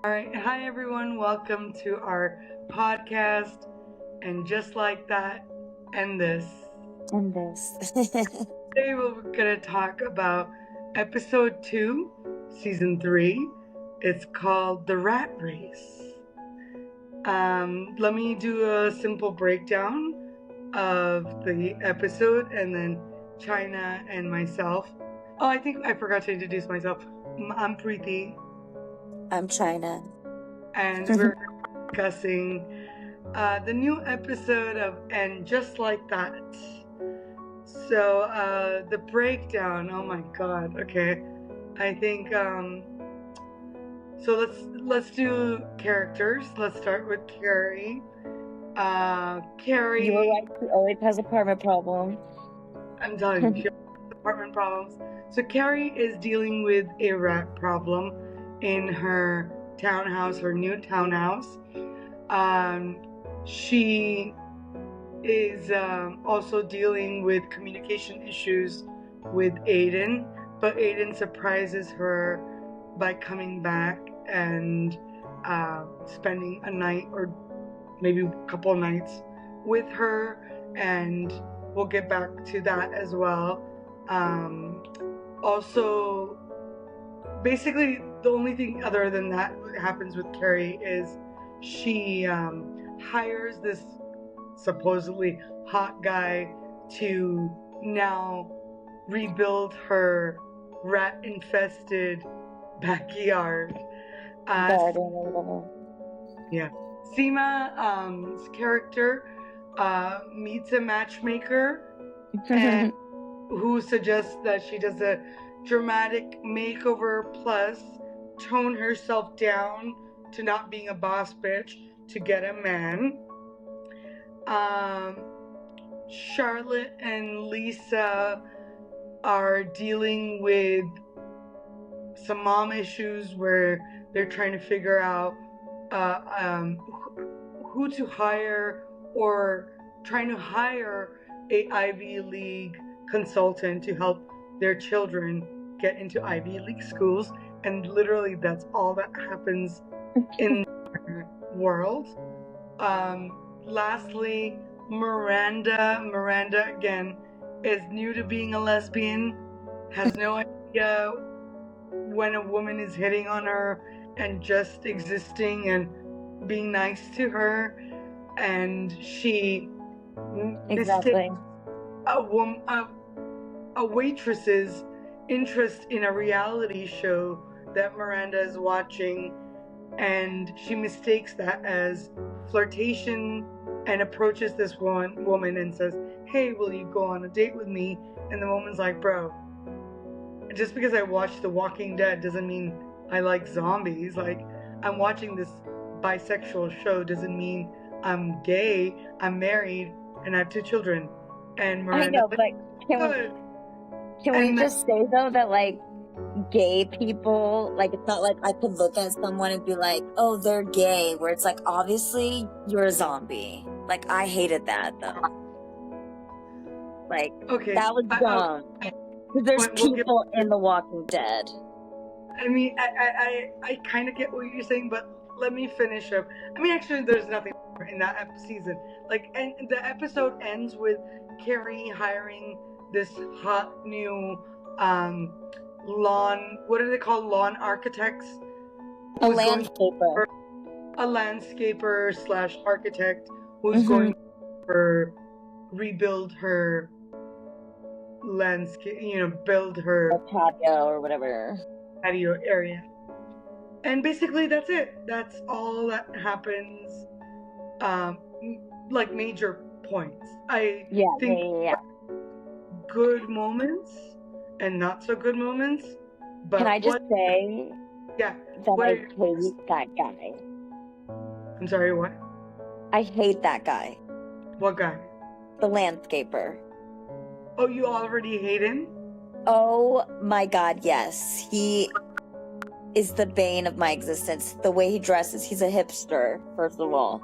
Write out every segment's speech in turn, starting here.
All right. Hi, everyone. Welcome to our podcast. And just like that, and this. And this. Today, we're going to talk about episode 2, season 3. It's called The Rat Race. Let me do a simple breakdown of the episode and then China and myself. Oh, I think I forgot to introduce myself. I'm Preeti. I'm China. And we're discussing the new episode of And Just Like That. So the breakdown, oh my god, okay. I think so let's do characters. Let's start with Carrie. Carrie, You were right, she always has apartment problem. I'm telling you, she has apartment problems. So Carrie is dealing with a rat problem in her townhouse, her new townhouse. She is also dealing with communication issues with Aiden, but Aiden surprises her by coming back and spending a night or maybe a couple of nights with her, and we'll get back to that as well. Also, basically, the only thing other than that happens with Carrie is she hires this supposedly hot guy to now rebuild her rat-infested backyard. Garden. Yeah. Seema's character meets a matchmaker and who suggests that she does a dramatic makeover plus tone herself down to not being a boss bitch to get a man. Charlotte and Lisa are dealing with some mom issues where they're trying to figure out who to hire, or trying to hire a Ivy League consultant to help their children get into Ivy League schools, and literally that's all that happens in their world. Lastly, Miranda again is new to being a lesbian, has no idea when a woman is hitting on her and just existing and being nice to her, and she Exactly. mistakes a waitress's interest in a reality show that Miranda is watching, and she mistakes that as flirtation and approaches this woman and says, "Hey, will you go on a date with me?" And the woman's like, "Bro, just because I watch The Walking Dead doesn't mean I like zombies. Like, I'm watching this bisexual show doesn't mean I'm gay. I'm married and I have 2 children." And Miranda, I know, but can we just say though that like gay people, like it's not like I could look at someone and be like, oh, they're gay, where it's like obviously you're a zombie. Like I hated that though. Like okay, that was dumb. Because there's people in The Walking Dead. I mean, I kind of get what you're saying, but let me finish up. I mean, actually, there's nothing in that season. Like, and the episode ends with Carrie hiring this hot new lawn. What are they called? Lawn architects. A landscaper. A landscaper / architect who's going to rebuild her landscape, build her patio or whatever patio area. And basically that's it. That's all that happens. Like major points. I think good moments and not so good moments. But can I just say that I hate that guy. I'm sorry, what? I hate that guy. What guy? The landscaper. Oh, you already hate him? Oh my god, yes. He is the bane of my existence. The way he dresses, he's a hipster, first of all.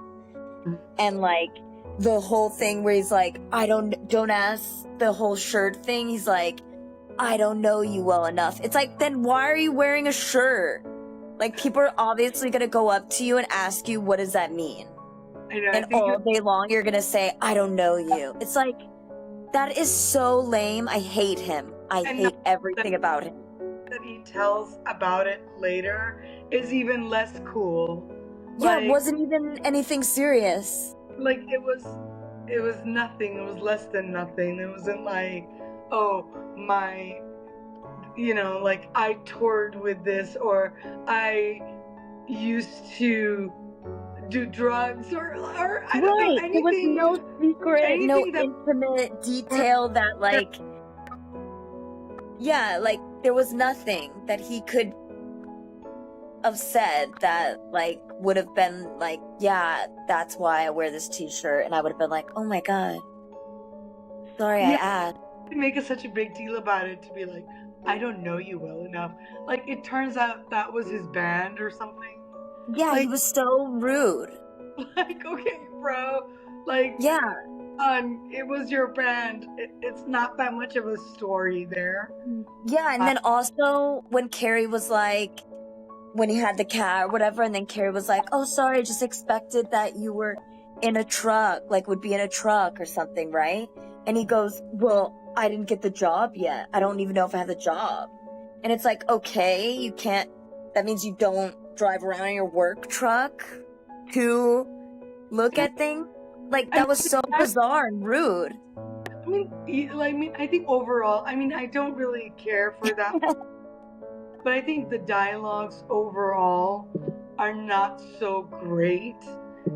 And like the whole thing where he's like, don't ask, the whole shirt thing, he's like, I don't know you well enough. It's like, then why are you wearing a shirt? Like, people are obviously gonna go up to you and ask you, what does that mean? I know. I And think all day long, you're gonna say, I don't know you. It's like, that is so lame. I hate him. I and hate that everything about him. he tells about it later is even less cool. Yeah, it Like, wasn't even anything serious. like it was nothing. It was less than nothing. It wasn't like, oh, my, like I toured with this, or I used to do drugs, or I don't know, Right. There was no secret, no anything that intimate detail that, like, yeah, like, there was nothing that he could have said that, like, would have been like, yeah, that's why I wear this t-shirt. And I would have been like, oh my God. Sorry, I asked. make such a big deal about it, to be like, I don't know you well enough. Like, it turns out that was his band or something. Yeah, he Like, was so rude. like, okay, bro. Like, Yeah. it was your band. It's not that much of a story there. Yeah, and then also when Carrie was like, when he had the cat or whatever, and then Carrie was like, oh, sorry, I just expected that you were in a truck, like would be in a truck or something, right? And he goes, well, I didn't get the job yet. I don't even know if I have the job. And it's like, okay, you can't, that means you don't drive around in your work truck to look at things? Like, that was so bizarre and rude. I think overall, I don't really care for that. But I think the dialogues overall are not so great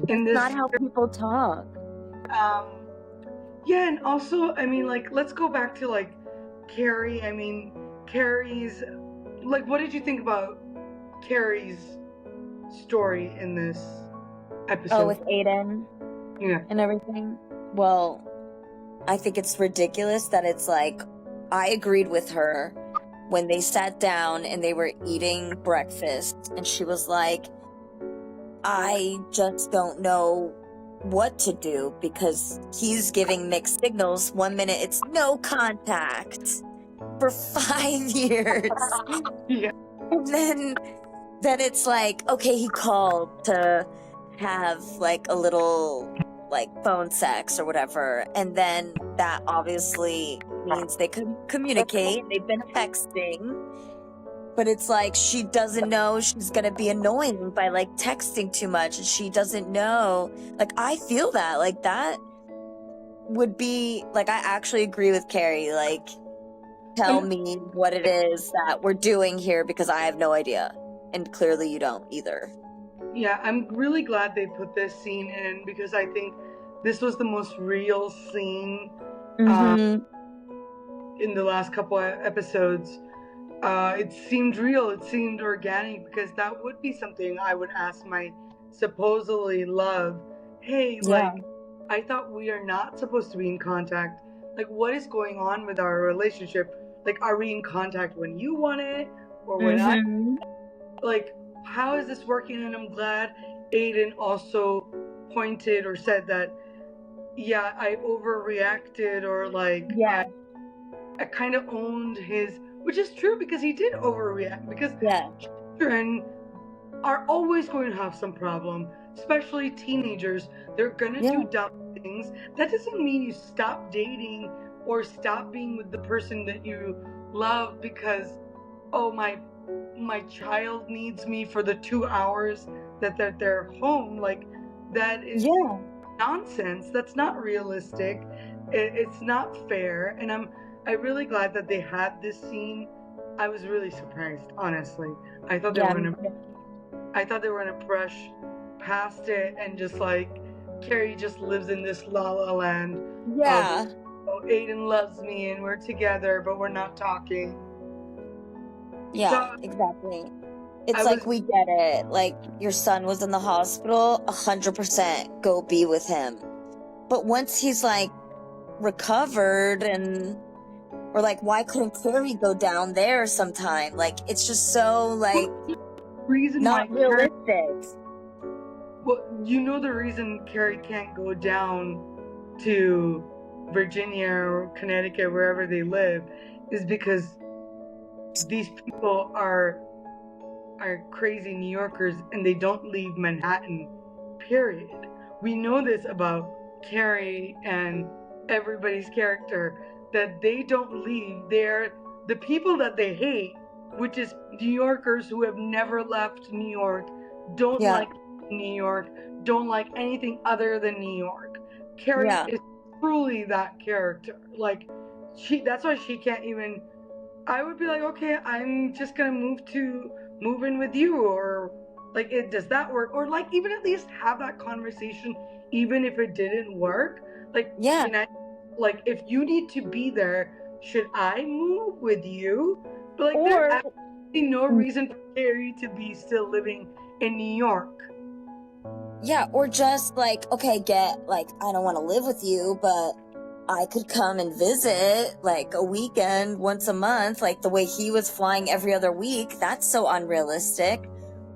in this. Not how people talk. Yeah, and also, like, let's go back to, like, Carrie. Carrie's, like, what did you think about Carrie's story in this episode? Oh, with Aiden? Yeah. And everything? Well, I think it's ridiculous that it's like, I agreed with her when they sat down and they were eating breakfast, and she was like, I just don't know what to do because he's giving mixed signals. 1 minute it's no contact for 5 years. Yeah. And then it's like, okay, he called to have like a little like phone sex or whatever, and then that obviously means they could communicate. They've been texting, but it's like she doesn't know she's gonna be annoying by like texting too much, and she doesn't know. Like, I feel that, like, that would be like, I actually agree with Carrie. Like, tell me what it is that we're doing here, because I have no idea, and clearly you don't either. Yeah, I'm really glad they put this scene in, because I think this was the most real scene in the last couple of episodes. It seemed real, it seemed organic, because that would be something I would ask my supposedly love. Hey, like, I thought we are not supposed to be in contact. Like, what is going on with our relationship? Like, are we in contact when you want it, or when I? Like, how is this working? And I'm glad Aiden also pointed or said that, yeah, I overreacted, or like, I kind of owned his, which is true, because he did overreact, because children are always going to have some problem, especially teenagers. They're gonna do dumb things. That doesn't mean you stop dating or stop being with the person that you love because, oh, my child needs me for the 2 hours that they're home. Like, that is nonsense. That's not realistic. It's not fair. And I'm really glad that they had this scene. I was really surprised, honestly. I thought they were gonna brush past it and just like, Carrie just lives in this la la land. Yeah. Oh, Aiden loves me and we're together, but we're not talking. Yeah, so, exactly. It's like, we get it. Like, your son was in the hospital, 100% go be with him. But once he's like recovered, and or like, why couldn't Carrie go down there sometime? Like, it's just so like not realistic. Well, you know the reason Carrie can't go down to Virginia or Connecticut, wherever they live, is because these people are are crazy New Yorkers and they don't leave Manhattan, period. We know this about Carrie and everybody's character, that they don't leave. They're the people that they hate, which is New Yorkers who have never left New York, don't Yeah. like New York, don't like anything other than New York. Carrie Yeah. is truly that character. Like, that's why she can't even. I would be like, okay, I'm just gonna move in with you, or like, does that work? Or like, even at least have that conversation, even if it didn't work. Like, Yeah. can I, like, if you need to be there, should I move with you? But like, there's Or absolutely no reason for Carrie to be still living in New York. yeah, or just like, okay, I don't want to live with you, but I could come and visit like a weekend once a month, like the way he was flying every other week. That's so unrealistic.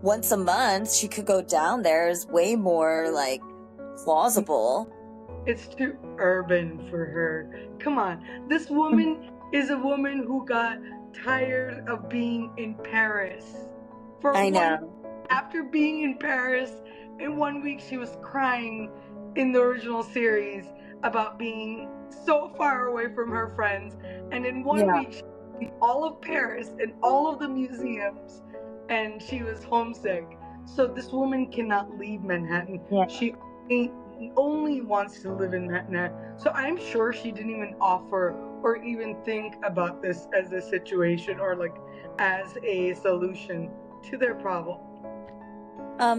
Once a month, she could go down there is way more like plausible. It's too urban for her. Come on. This woman is a woman who got tired of being in Paris. I know. After being in Paris, in 1 week she was crying in the original series about being so far away from her friends. And in 1 week she did all of Paris and all of the museums, and she was homesick. So this woman cannot leave Manhattan. Yeah. She only wants to live in Manhattan. So I'm sure she didn't even offer or even think about this as a situation or like as a solution to their problem.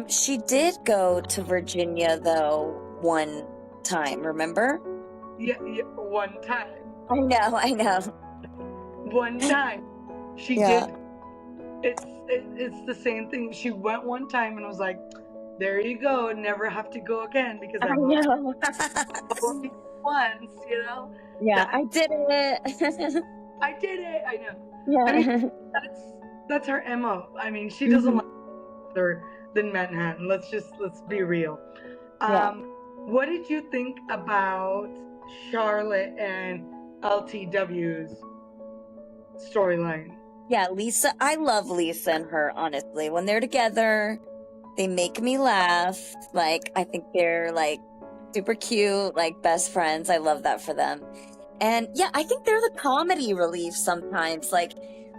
She did go to Virginia though one time, remember? Yeah, one time. I know. One time. She Yeah. did. It's the same thing. She went one time and was like, there you go, never have to go again because I know. only once, you know? Yeah, I did it. I did it. I know. Yeah. I mean, that's her MO. I mean, she doesn't like other than Manhattan. Let's be real. Yeah. What did you think about Charlotte and LTW's storyline? Yeah, Lisa. I love Lisa and her, honestly. When they're together, they make me laugh. Like, I think they're like super cute, like best friends. I love that for them. And yeah, I think they're the comedy relief sometimes. Like,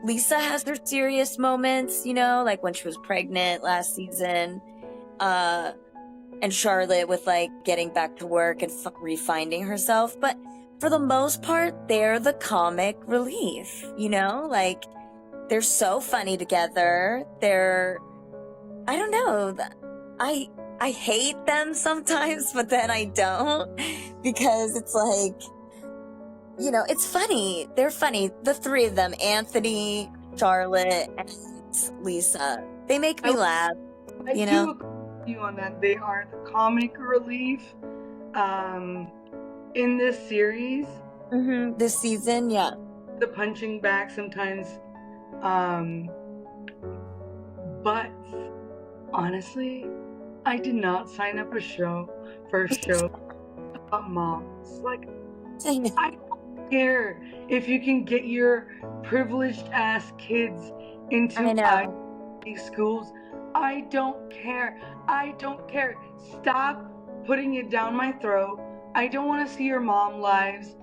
Lisa has her serious moments, you know, like when she was pregnant last season. And Charlotte with like getting back to work and refinding herself. But for the most part, they're the comic relief, you know? Like, they're so funny together. I don't know. I hate them sometimes, but then I don't because it's like, you know, it's funny. They're funny. The three of them, Anthony, Charlotte, and Lisa. They make me laugh, you know? I do agree with you on that. They are the comic relief in this series. Mm-hmm. This season, yeah. The punching bag sometimes. But honestly, I did not sign up for a show about moms. Like, I don't care if you can get your privileged ass kids into Ivy schools. I don't care. I don't care. Stop putting it down my throat. I don't want to see your mom lives.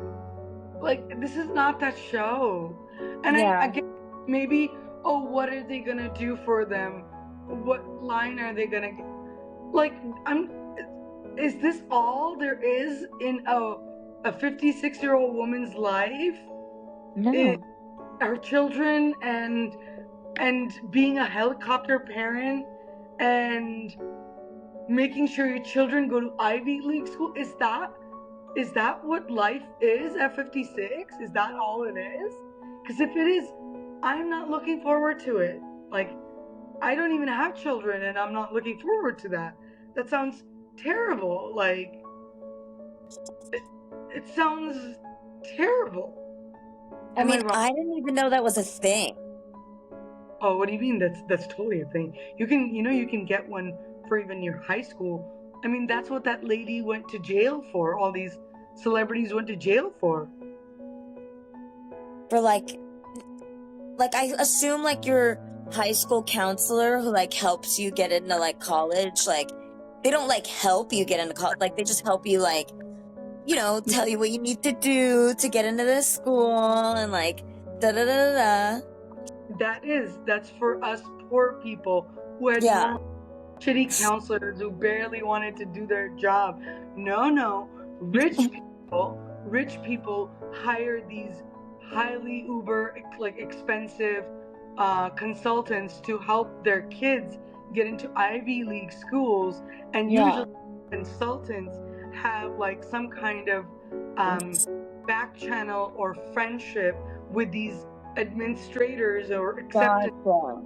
Like, this is not that show. And I get maybe, oh, what are they gonna do for them? What line are they gonna get? Like, is this all there is in a 56-year-old woman's life? No. Our children and being a helicopter parent and making sure your children go to Ivy League school? Is that what life is at 56? Is that all it is? Because if it is, I'm not looking forward to it. Like, I don't even have children and I'm not looking forward to that. That sounds terrible. Like, it sounds terrible. I mean, I didn't even know that was a thing. Oh, what do you mean? That's totally a thing. You can get one for even your high school. I mean, that's what that lady went to jail for. All these celebrities went to jail for. For like I assume like your high school counselor who like helps you get into like college. Like they don't like help you get into college. Like they just help you like, you know, tell you what you need to do to get into this school and like da da da da da. That's for us poor people who had Yeah. shitty counselors who barely wanted to do their job. No, rich people hire these highly uber like expensive consultants to help their kids get into Ivy League schools, and Yeah. usually consultants have like some kind of back channel or friendship with these administrators or acceptance, Gotcha.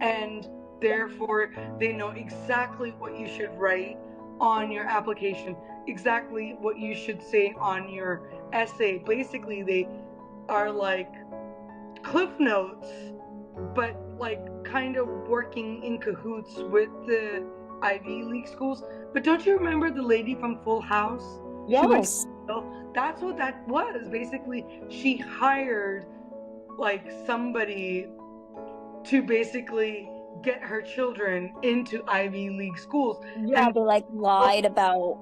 and therefore they know exactly what you should write on your application, exactly what you should say on your essay. Basically, they are like cliff notes, but like kind of working in cahoots with the Ivy League schools. But don't you remember the lady from Full House? Yes. That's what that was. Basically, she hired like somebody to basically get her children into Ivy League schools. Yeah, And they like lied about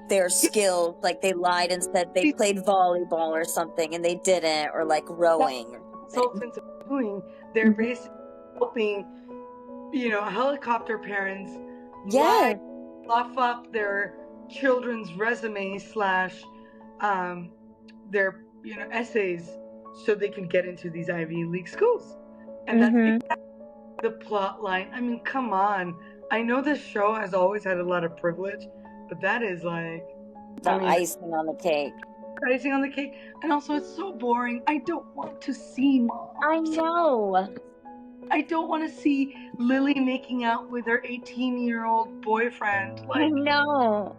their skills. Like they lied and said they played volleyball or something and they didn't, or like rowing or something. consultants are doing, they're basically helping, helicopter parents Yes. fluff up their children's resume slash their essays so they can get into these Ivy League schools. And that's exactly the plot line. I mean, come on. I know this show has always had a lot of privilege, but that is like icing on the cake. Icing on the cake. And also, it's so boring. I don't want to see Mom. I know. I don't want to see Lily making out with her 18-year-old boyfriend. I know.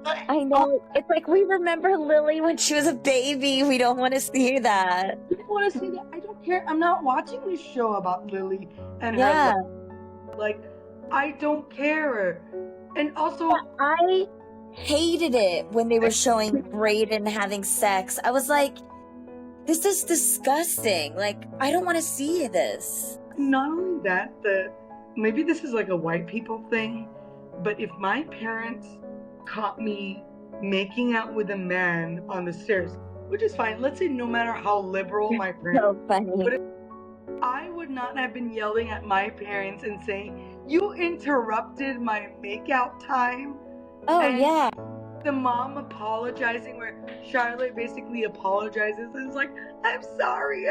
I know. It's like we remember Lily when she was a baby. We don't want to see that. I don't want to see that. I don't care. I'm not watching this show about Lily and her Yeah. life. Like, I don't care. And also, I hated it when they were showing Brayden having sex. I was like, this is disgusting. Like, I don't want to see this. Not only that, maybe this is like a white people thing, but if my parents caught me making out with a man on the stairs, which is fine. Let's say no matter how liberal my parents, so funny. But I would not have been yelling at my parents and saying, "You interrupted my makeout time." Oh, and yeah. The mom apologizing, where Charlotte basically apologizes and is like, I'm sorry.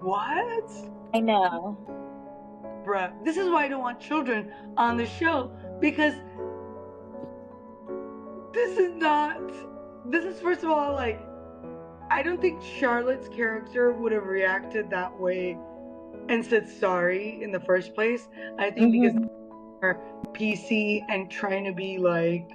What? I know. Bruh, this is why I don't want children on the show, because this is first of all, like, I don't think Charlotte's character would have reacted that way and said sorry in the first place. I think because they're PC and trying to be like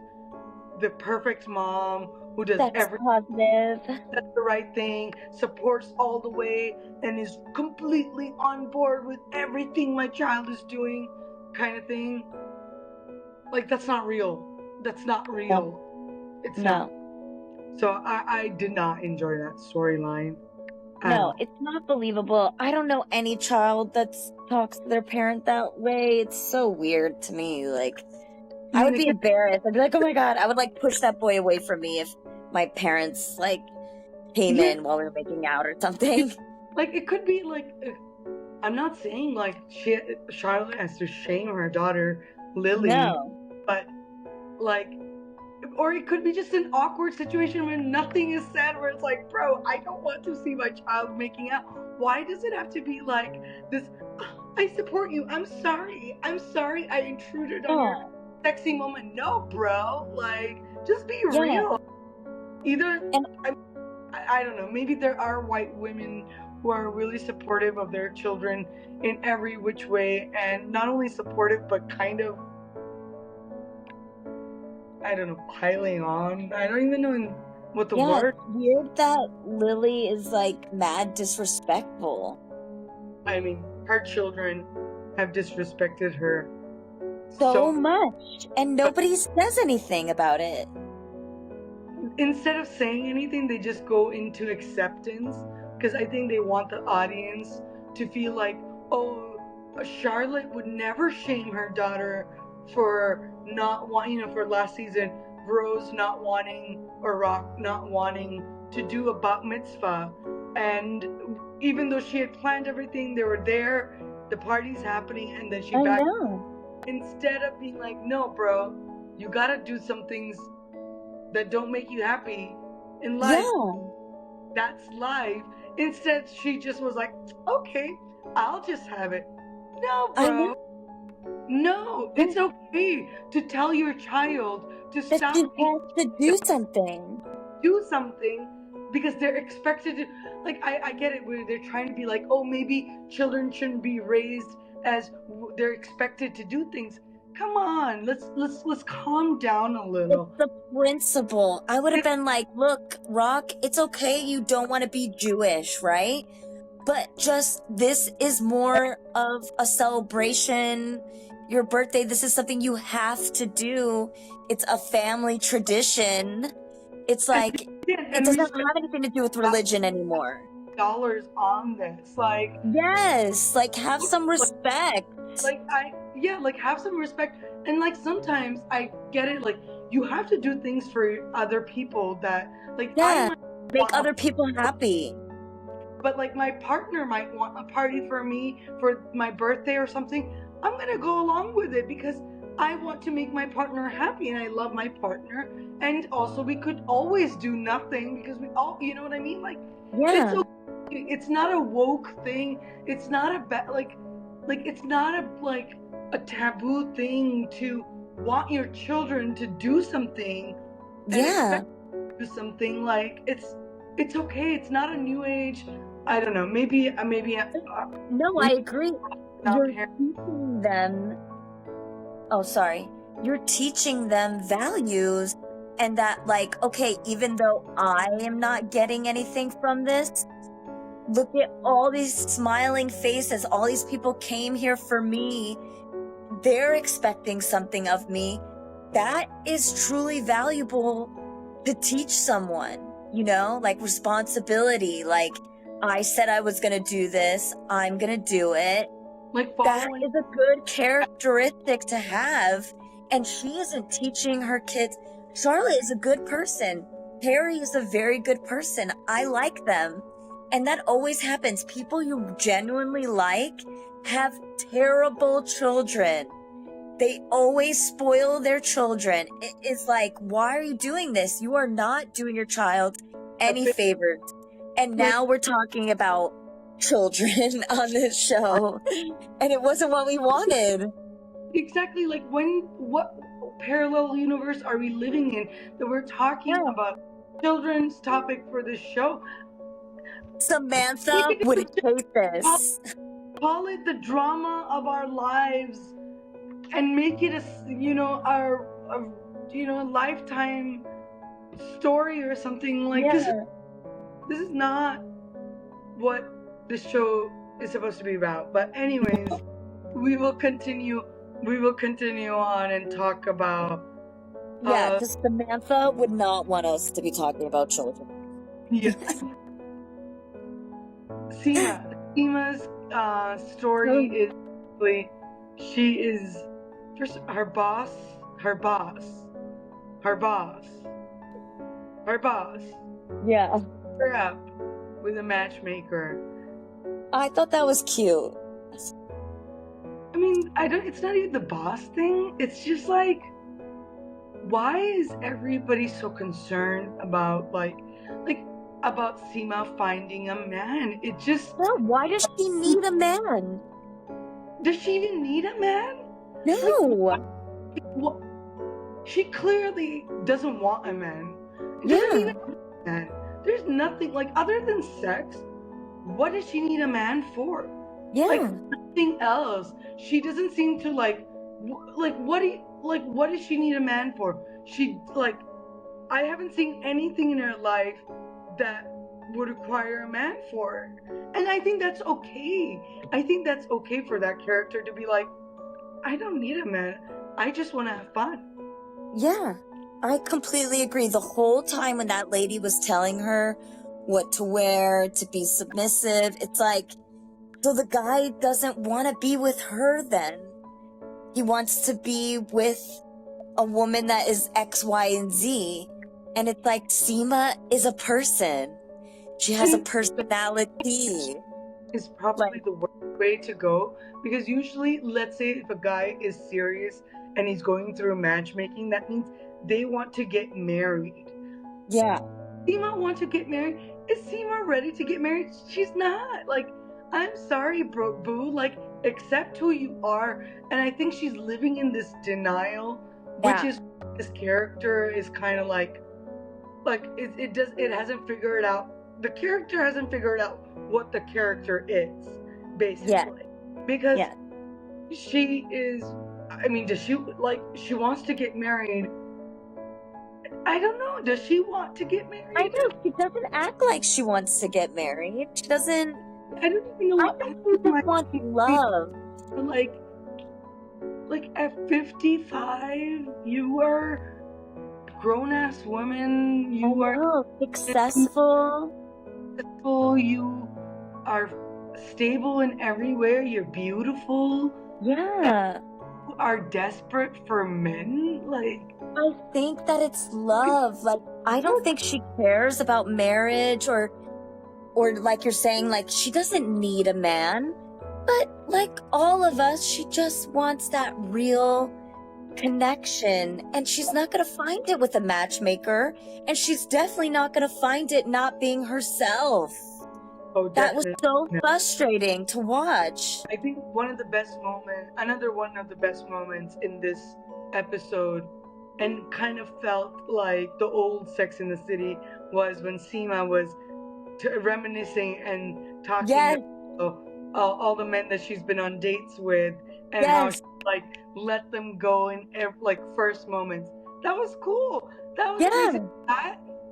the perfect mom who does everything, positive, does the right thing, supports all the way, and is completely on board with everything my child is doing, kind of thing. Like, that's not real. That's not real. It's not. So I did not enjoy that storyline. No, it's not believable. I don't know any child that talks to their parent that way. It's so weird to me. Like, I would be embarrassed. I'd be like, oh my God. I would like push that boy away from me if my parents like came in while we were making out or something. Like, it could be like, I'm not saying like Charlotte has to shame her daughter Lily. No. But like, or it could be just an awkward situation where nothing is said, where it's like, bro, I don't want to see my child making out. Why does it have to be like this? I support you. I'm sorry I intruded on your sexy moment. No, bro. Like, just be real. Either, I don't know, maybe there are white women who are really supportive of their children in every which way, and not only supportive, but kind of, I don't know, piling on. I don't even know what the word. It's weird that Lily is like mad disrespectful. I mean, her children have disrespected her so much, and nobody says anything about it. Instead of saying anything, they just go into acceptance, because I think they want the audience to feel like, oh, Charlotte would never shame her daughter for not wanting, for last season, Rose not wanting, or Rock not wanting to do a bat mitzvah. And even though she had planned everything, they were there, the party's happening, and then she backed. Instead of being like, no, bro, you gotta do some things that don't make you happy in life. That's life. Instead, she just was like, okay, I'll just have it. No, bro. No, it's okay to tell your child to stop. You have to do something. Do something, because they're expected to. Like, I get it where they're trying to be like, oh, maybe children shouldn't be raised as they're expected to do things. Come on, let's calm down a little. It's the principle. I would have been like, look, Rock, it's okay you don't want to be Jewish, right? But just, this is more of a celebration. Your birthday, this is something you have to do. It's a family tradition. It's like, it doesn't have anything to do with religion anymore. Dollars on this, like, yes, like, have some respect. Like, have some respect. And like, sometimes I get it, like, you have to do things for other people that, like, make other people happy. But like, my partner might want a party for me for my birthday or something. I'm gonna go along with it because I want to make my partner happy, and I love my partner. And also, we could always do nothing because we all, you know what I mean? Like, it's okay. It's not a woke thing. It's not a like it's not a taboo thing to want your children to do something. And do something. Like, it's okay. It's not a new age. I don't know. Maybe. No, I agree. You're teaching them. Oh, sorry. You're teaching them values, and that, like, okay, even though I am not getting anything from this, look at all these smiling faces. All these people came here for me. They're expecting something of me. That is truly valuable to teach someone, like responsibility. Like, I said I was going to do this. I'm going to do it. Like, that is a good characteristic to have. And she isn't teaching her kids. Charlotte is a good person. Harry is a very good person. I like them. And that always happens. People you genuinely like have terrible children. They always spoil their children. It's like, why are you doing this? You are not doing your child any favors. And now we're talking about children on this show. And it wasn't what we wanted. Exactly. Like, what parallel universe are we living in that we're talking about children's topic for this show? Samantha would hate this. Call it the drama of our lives, and make it our lifetime story or something. Like, this is not what this show is supposed to be about. But anyways, we will continue on and talk about because Samantha would not want us to be talking about children. Yes. Seema's story is basically, she is first her boss. Yeah. Her up with a matchmaker. I thought that was cute. I mean, it's not even the boss thing. It's just like, why is everybody so concerned about about Seema finding a man? It just... why does she need a man? Does she even need a man? No. She clearly doesn't want a man. Doesn't even want a man. There's nothing, like, other than sex, what does she need a man for? Yeah. Like, nothing else. She doesn't seem to, what does she need a man for? I haven't seen anything in her life that would require a man for her. And I think that's okay. I think that's okay for that character to be like, I don't need a man. I just want to have fun. Yeah, I completely agree. The whole time when that lady was telling her what to wear, to be submissive, it's like, So the guy doesn't want to be with her then. He wants to be with a woman that is X, Y, and Z. And it's like, Seema is a person. She has a personality. Is probably the worst way to go, because usually, let's say if a guy is serious and he's going through matchmaking, that means they want to get married. Yeah. Seema wants to get married. Is Seema ready to get married? She's not. Like, I'm sorry, boo. Like, accept who you are. And I think she's living in this denial, which is this character is kind of like it hasn't figured out. The character hasn't figured out what the character is, basically. Because she is, I mean, does she, like, she wants to get married. I don't know. Does she want to get married? I know. She doesn't act like she wants to get married. She doesn't. I don't even know what. I think she just wants love. Like at 55, you are a grown-ass woman. You are successful. You are stable in everywhere. You're beautiful. Yeah. You are desperate for men. Like, I think that it's love. Like, I don't think she cares about marriage or like you're saying, like, she doesn't need a man. But like all of us, she just wants that real connection. And she's not going to find it with a matchmaker. And she's definitely not going to find it not being herself. Oh, that was so frustrating to watch. I think another one of the best moments in this episode, and kind of felt like the old Sex in the City, was when Seema was reminiscing and talking about all the men that she's been on dates with, and how she, like, let them go in like first moments. That was cool. That was amazing.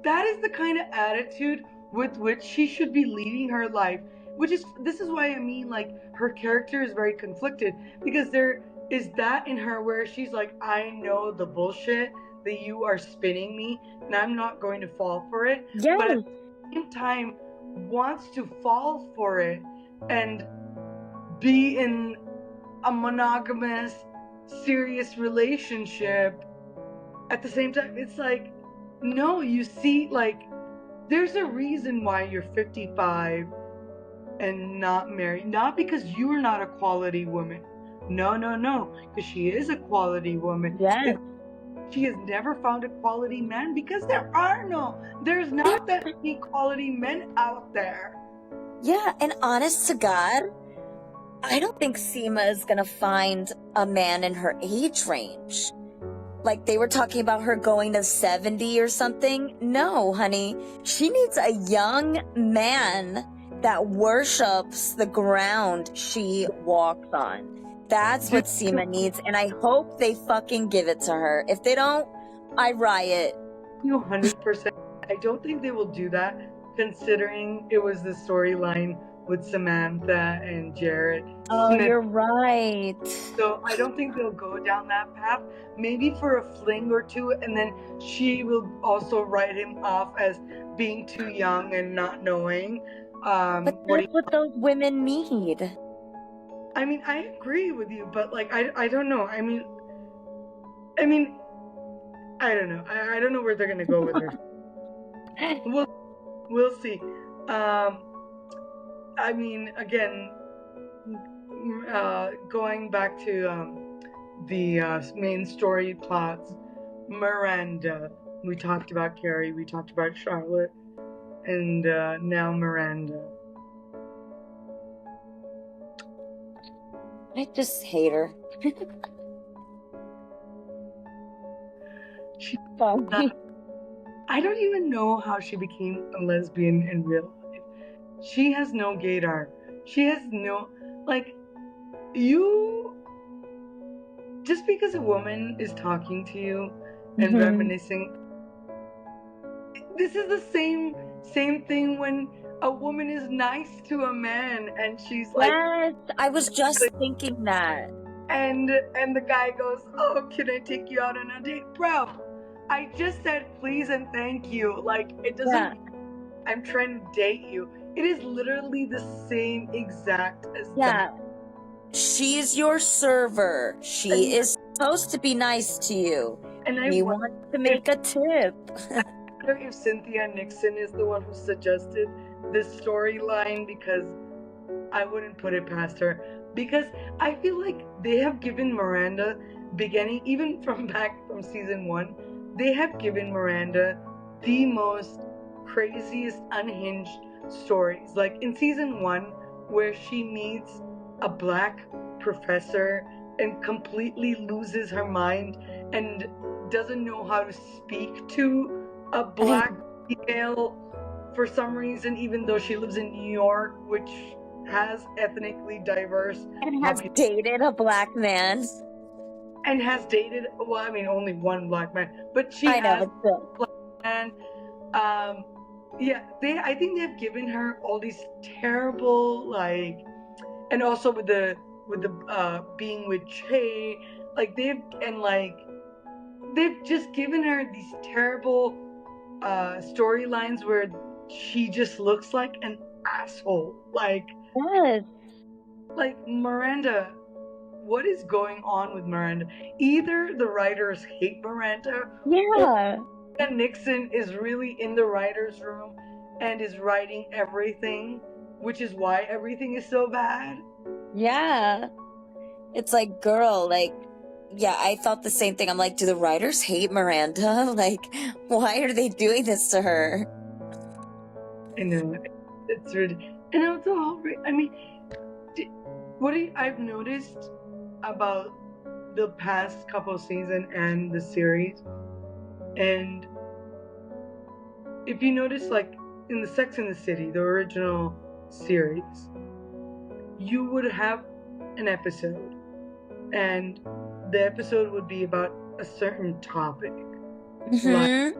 That is the kind of attitude with which she should be leading her life. This is why I mean, like, her character is very conflicted, because there is that in her where she's like, I know the bullshit that you are spinning me, and I'm not going to fall for it. But at the same time, wants to fall for it and be in a monogamous, serious relationship. At the same time, it's like, no, you see, like, there's a reason why you're 55 and not married. Not because you're not a quality woman. No. Because she is a quality woman. Yes. She has never found a quality man, because there's not that many quality men out there. Yeah, and honest to God, I don't think Seema is going to find a man in her age range. Like, they were talking about her going to 70 or something. No, honey. She needs a young man that worships the ground she walks on. That's what Seema needs, and I hope they fucking give it to her. If they don't, I riot. 100%. I don't think they will do that, considering it was the storyline with Samantha and Jared. Oh, you're right. So I don't think they'll go down that path. Maybe for a fling or two, and then she will also write him off as being too young and not knowing. But that's what those women need. I mean, I agree with you, but like, I don't know. I mean, I don't know. I don't know where they're gonna go with her. We'll see. I mean, again, going back to the main story plots, Miranda. We talked about Carrie, we talked about Charlotte, and now Miranda. I just hate her. I don't even know how she became a lesbian in real life. She has no gaydar. She has no, like, just because a woman is talking to you and reminiscing, this is the same thing when a woman is nice to a man and she's like, yes, I was just thinking that. And the guy goes, oh, can I take you out on a date? Bro, I just said please and thank you. Like, it doesn't mean I'm trying to date you. It is literally the same exact as Yeah. that. She's your server. She is supposed to be nice to you. And I He wonder wants to make a tip. if Cynthia Nixon is the one who suggested this storyline, because I wouldn't put it past her. Because I feel like they have given Miranda, beginning even from back from season 1, they have given Miranda the most craziest, unhinged stories. Like in season 1, where she meets a black professor and completely loses her mind and doesn't know how to speak to a black female for some reason, even though she lives in New York, which has ethnically diverse And has dated a black man. and has dated, well, I mean, only one black man, but she I know, has but still. a black man. Yeah, I think they've given her all these terrible, like, and also with the being with Che, like they've just given her these terrible storylines where she just looks like an asshole. Yes. Like Miranda, what is going on with Miranda? Either the writers hate Miranda, Yeah. or Nixon is really in the writers' room and is writing everything, which is why everything is so bad. Yeah. It's like, girl, like, yeah, I thought the same thing. I'm like, do the writers hate Miranda? Like, why are they doing this to her? I know, it's really, and also, I mean, I've noticed about the past couple seasons and the series, and if you notice, like in the Sex and the City, the original series, you would have an episode, and the episode would be about a certain topic. Mm-hmm.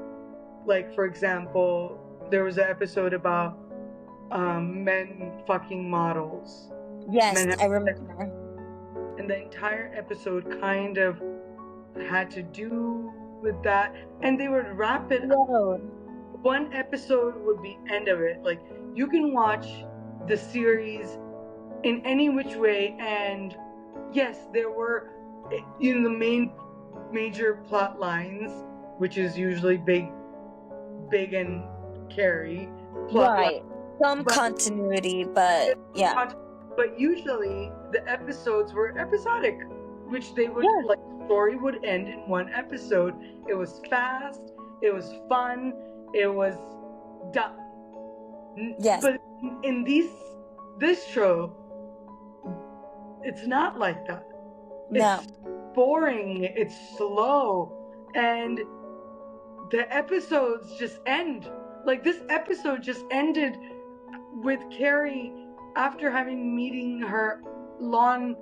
Like for example, there was an episode about men fucking models. Yes, I remember. And the entire episode kind of had to do with that, and they would wrap it up. One episode would be end of it. Like you can watch the series in any which way, and yes, there were the major plot lines, which is usually big and Carrie plot right line. Some continuity, but yeah, but usually the episodes were episodic, which they would like story would end in one episode. It was fast, it was fun, it was done. Yes. But in this show, it's not like that. No. It's boring, it's slow, and the episodes just end. Like this episode just ended with Carrie after meeting her lawn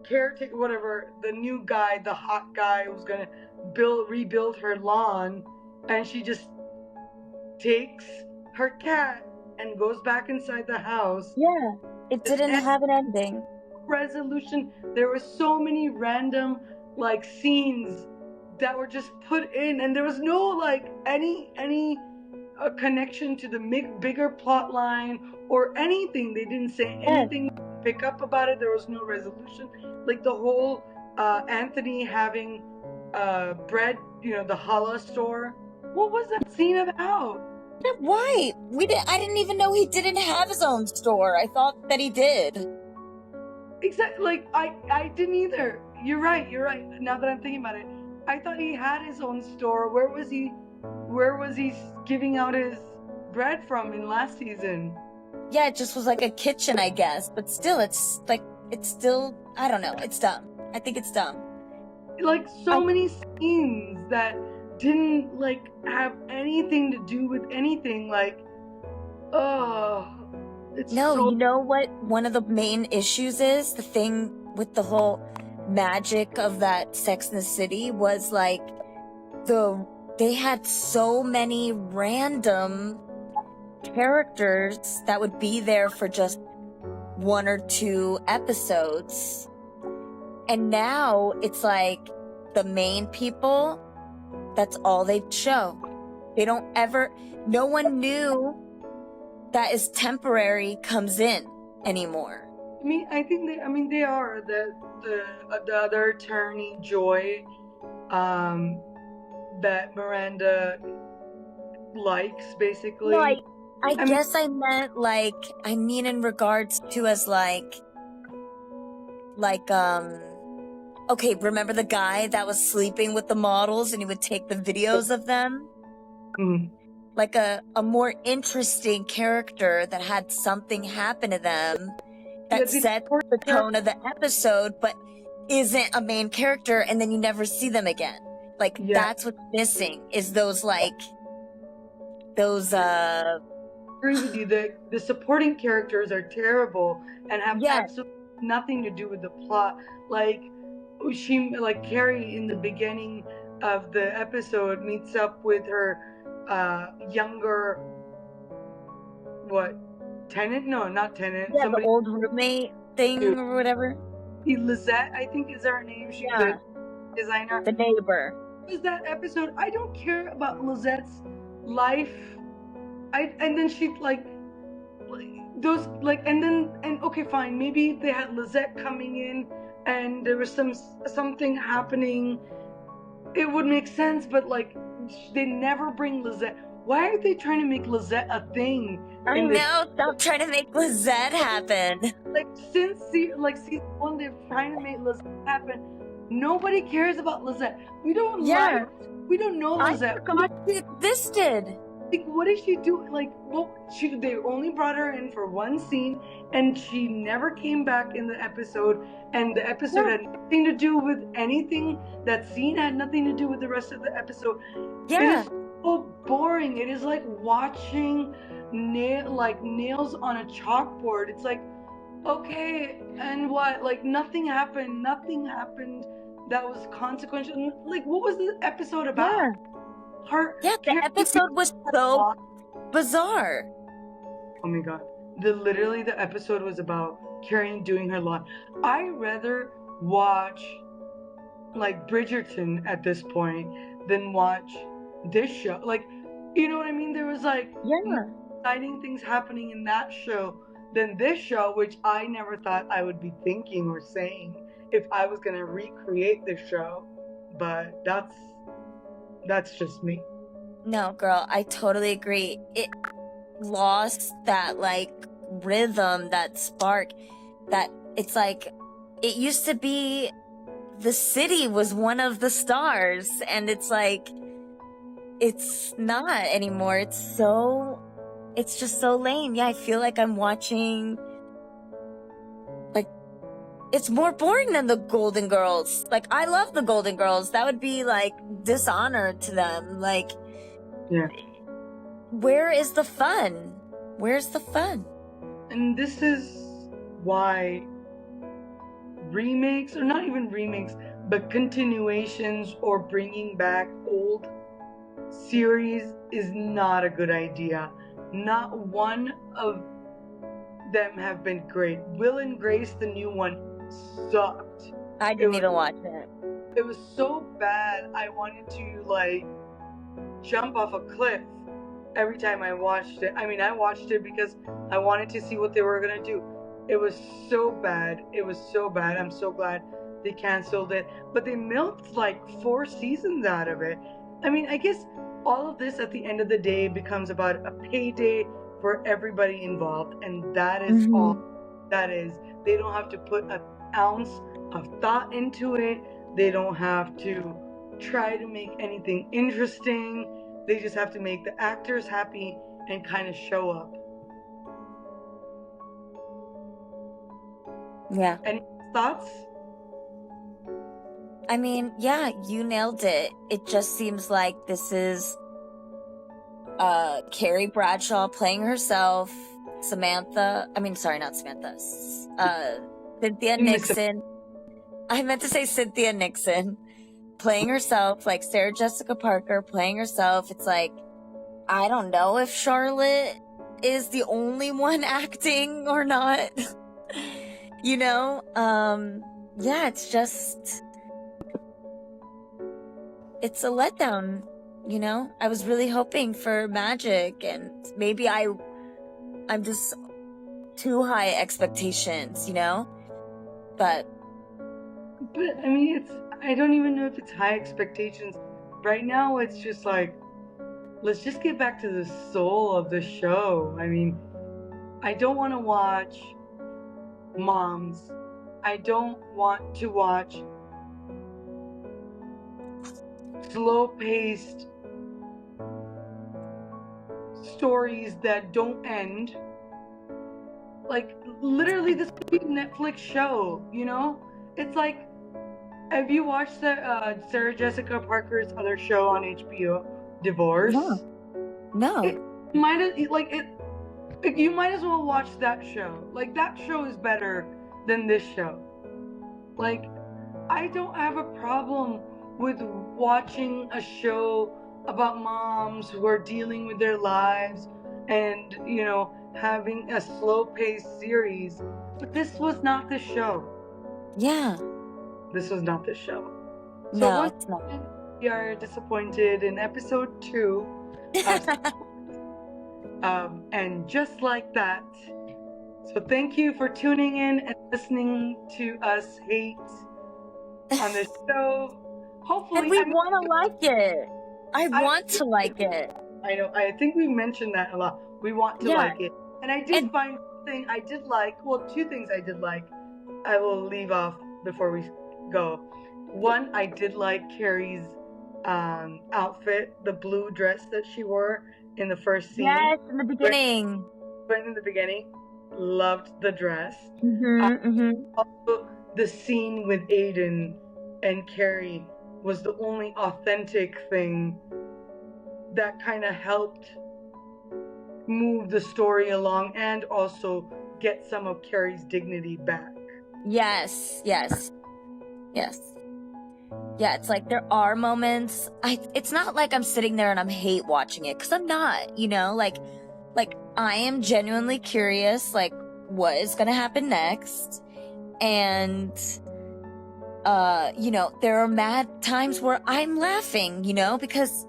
caretaker, whatever, the new guy, the hot guy who's gonna rebuild her lawn, and she just takes her cat and goes back inside the house. Yeah, it didn't have an ending. Resolution. There were so many random like scenes that were just put in, and there was no like any connection to the bigger plot line or anything. They didn't say anything pick up about it. There was no resolution. Like the whole Anthony having bread, the challah store. What was that scene about? Why? I didn't even know he didn't have his own store. I thought that he did. Exactly. Like I didn't either. You're right. Now that I'm thinking about it, I thought he had his own store. Where was he giving out his bread from in last season? Yeah, it just was like a kitchen, I guess. But still, it's still, I don't know. It's dumb. I think it's dumb. Like so many scenes that didn't like have anything to do with anything. Like, you know what one of the main issues is? The thing with the whole magic of that Sex and the City was like they had so many random characters that would be there for just 1 or 2 episodes. And now it's like the main people, that's all they show. They don't ever, no one knew that is temporary comes in anymore. I think they are the other attorney Joy, that Miranda likes basically. Like, I mean, guess I meant in regards to as okay, remember the guy that was sleeping with the models and he would take the videos of them? mm, Like a more interesting character that had something happen to them that sets the tone of the episode, but isn't a main character, and then you never see them again. Like, yeah. that's what's missing, is those I agree with you. The supporting characters are terrible and have absolutely nothing to do with the plot. Like Carrie in the beginning of the episode meets up with her younger tenant? No, not tenant. Yeah, somebody the old roommate thing or whatever. Lizette, I think is her name. She's the designer. The neighbor. Was that episode? I don't care about Lizette's life. And then she okay, fine. Maybe they had Lizette coming in and there was something happening. It would make sense, but they never bring Lizette. Why are they trying to make Lizette a thing? I know. Stop trying to make Lizette happen. Since season 1, they're trying to make Lizette happen. Nobody cares about Lizette. We don't we don't know Lizette. I forgot she existed. What did she do? They only brought her in for one scene, and she never came back in the episode. And the episode had nothing to do with anything. That scene had nothing to do with the rest of the episode. Yeah. It is so boring. It is like watching nails on a chalkboard. It's like, okay, and what? Nothing happened. Nothing happened that was consequential. What was the episode about? The episode was so bizarre. Oh my god. Literally the episode was about Carrie doing her lawn. I'd rather watch Bridgerton at this point than watch this show. You know what I mean? There was exciting things happening in that show than this show, which I never thought I would be thinking or saying if I was gonna recreate this show. But that's just me. No, girl, I totally agree. It lost that rhythm, that spark, that it's it used to be the city was one of the stars, and it's not anymore. It's just so lame. Yeah, I feel like I'm watching it's more boring than the Golden Girls. I love the Golden Girls. That would be dishonor to them. Yeah. Where is the fun? Where's the fun? And this is why remakes, or not even remakes, but continuations or bringing back old series is not a good idea. Not one of them have been great. Will and Grace, the new one, sucked. I didn't even watch it. It was so bad. I wanted to jump off a cliff every time I watched it. I watched it because I wanted to see what they were gonna do. It was so bad. It was so bad. I'm so glad they canceled it. But they milked 4 seasons out of it. I guess all of this at the end of the day becomes about a payday for everybody involved, and that is all that is. They don't have to put an ounce of thought into it. They don't have to try to make anything interesting. They just have to make the actors happy and kind of show up. Yeah. Any thoughts? Yeah, you nailed it. It just seems like this is Carrie Bradshaw playing herself, Cynthia Nixon. I meant to say Cynthia Nixon playing herself, Sarah Jessica Parker playing herself. It's I don't know if Charlotte is the only one acting or not. Yeah, it's a letdown. I was really hoping for magic, and maybe I I'm just too high expectations, you know? But I mean, I don't even know if it's high expectations. Right now, it's just like, let's just get back to the soul of the show. I mean, I don't want to watch moms. I don't want to watch slow-paced stories that don't end. Like, literally, this could be a Netflix show, you know? It's like, have you watched the Sarah Jessica Parker's other show on HBO, Divorce? no. It might have, like, you might as well watch that show. Like, that show is better than this show. Like, I don't have a problem with watching a show about moms who are dealing with their lives and, you know, having a slow-paced series. But this was not the show. Yeah. This was not the show. So No, once it's not. again, we are disappointed in episode 2 and just like that. So thank you for tuning in and listening to us hate on this show. Hopefully, And we want to like it. I want to like it. I know. I think we mentioned that a lot. We want to like it. And I did find something I did like. Well, 2 things I did like. I will leave off before we go. One, I did like Carrie's outfit, the blue dress that she wore in the first scene. Yes, in the beginning. Right in the beginning. Loved the dress. Also, the scene with Aiden and Carrie was the only authentic thing that kind of helped move the story along and also get some of Carrie's dignity back. Yes. Yeah, it's like there are moments. It's not like I'm sitting there and I'm hate watching it, because I'm not, you know, like I am genuinely curious, like, what is gonna happen next. And you know, there are mad times where I'm laughing, you know, because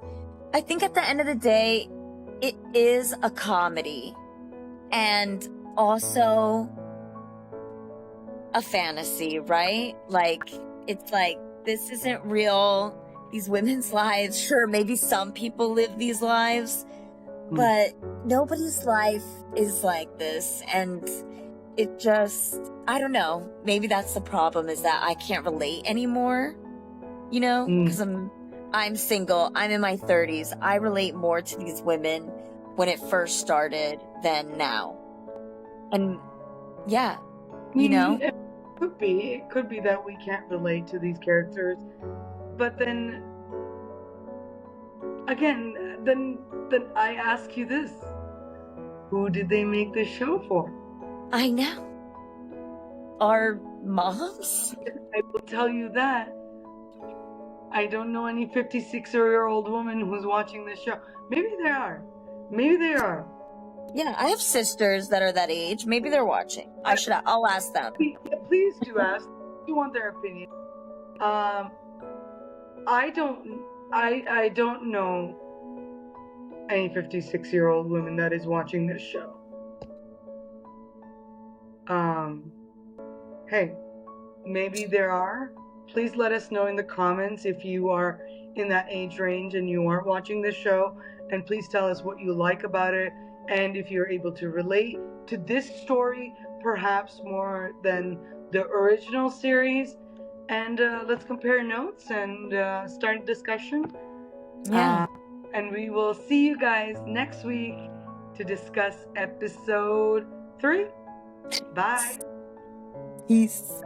I think at the end of the day, it is a comedy and also a fantasy, right? Like, it's like, this isn't real. These women's lives, sure, maybe some people live these lives, but nobody's life is like this. And it just, I don't know, maybe that's the problem, is that I can't relate anymore, you know, because I'm single, I'm in my 30s. I relate more to these women when it first started than now. And yeah, you know, it could be that we can't relate to these characters, but then again, then I ask you this: who did they make this show for? I know. Our moms? I will tell you that I don't know any 56-year-old woman who's watching this show. Maybe there are. Yeah, I have sisters that are that age. Maybe they're watching. I'll ask them. Please do ask. You want their opinion. I don't know any 56-year-old woman that is watching this show. Hey, maybe there are. Please let us know in the comments if you are in that age range and you aren't watching this show, and please tell us what you like about it, and if you're able to relate to this story perhaps more than the original series. And let's compare notes and start a discussion. Yeah. And we will see you guys next week to discuss episode 3. Bye. Peace.